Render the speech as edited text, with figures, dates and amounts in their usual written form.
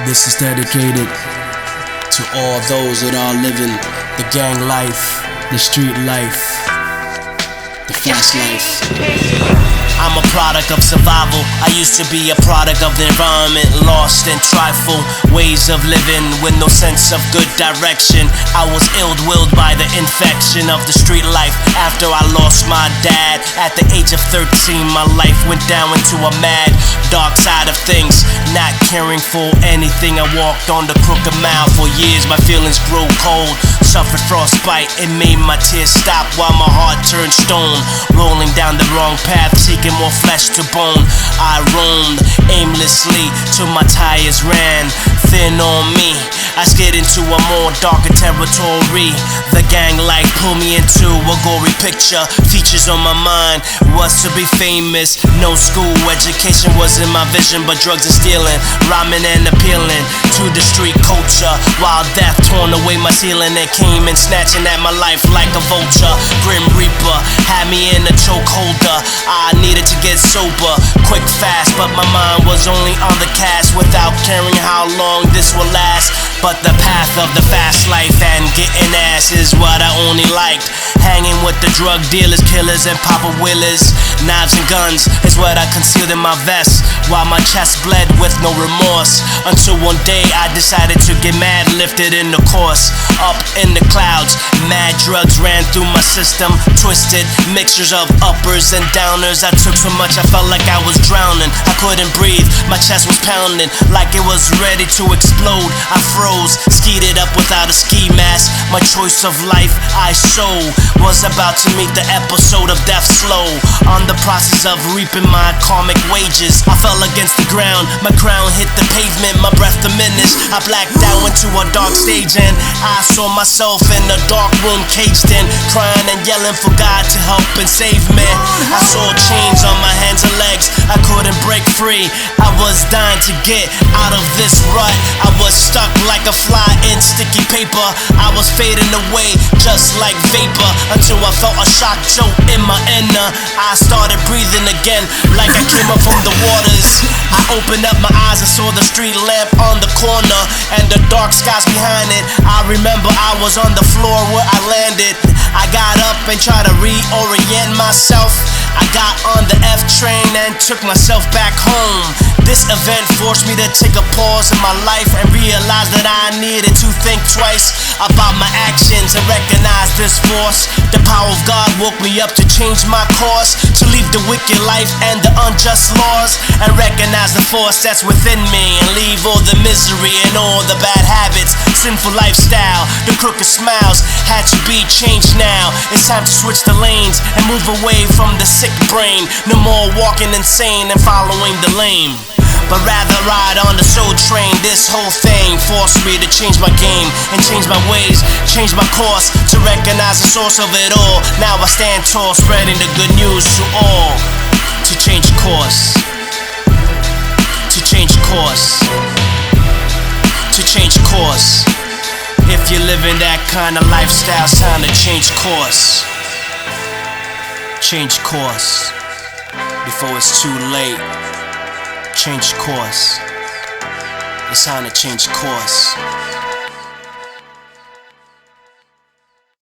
This is dedicated to all those that are living the gang life, the street life, the fast life. I'm a product of survival. I used to be a product of the environment, lost in trifle ways of living with no sense of good direction. I was ill-willed by the infection of the street life. After I lost my dad at the age of 13, my life went down into a mad, dark side of things. Not caring for anything, I walked on the crooked mile for years. My feelings grew cold, suffered frostbite. It made my tears stop while my heart turned stone. Rolling down the wrong path, seeking more flesh to bone. I roamed aimlessly till my tires ran thin on me. I skid into a more darker territory. The gang life pulled me into a gory picture. Features on my mind was to be famous. No school education was in my vision, but drugs and stealing, rhyming and appealing to the street culture. While death torn away my ceiling, it came and snatching at my life like a vulture. Grim Reaper had me in a choke holder. I needed to get sober, quick, fast, but my mind was only on the cash, without caring how long this will last. But the path of the fast life and getting ass is what I only liked. Hanging with the drug dealers, killers, and Papa Willers. Knives and guns is what I concealed in my vest, while my chest bled with no remorse. Until one day I decided to get mad, lifted in the course. Up in the clouds, mad drugs ran through my system. Twisted mixtures of uppers and downers. I took so much I felt like I was drowning. I couldn't breathe, my chest was pounding like it was ready to explode. I froze, skied it up without a ski mask. My choice of life I sold was about to meet the episode of death slow. On the process of reaping my karmic wages, I fell against the ground, my crown hit the pavement, my breath diminished. I blacked out into a dark stage and I saw myself in a dark room caged in, crying and yelling for God to help and save me. I saw chains on my hands and legs, I couldn't break free. I was dying to get out of this rut. I was stuck like a fly in sticky paper. I was fading away just like vapor, until I felt a shock jolt in my inner. I started breathing again like I came up from the waters. I opened up my eyes and saw the street lamp on the corner and the dark skies behind it. I remember I was on the floor where I landed. I got up and tried to reorient myself. I got on the F train and took myself back home. This event forced me to take a pause in my life and realize that I needed to think twice about my actions and recognize this force. The power of God woke me up to change my course, to leave the wicked life and the unjust laws, and recognize the force that's within me, and leave all the misery and all the bad habits, sinful lifestyle. The crooked smiles had to be changed now. It's time to switch the lanes and move away from the sick brain. No more walking insane and following the lame, but rather ride on the soul train. This whole thing forced me to change my game and change my ways, change my course, to recognize the source of it all. Now I stand tall, spreading the good news to all. To change course, to change course, to change course. If you're living that kind of lifestyle, it's time to change course. Change course before it's too late. Change course. It's time to change course.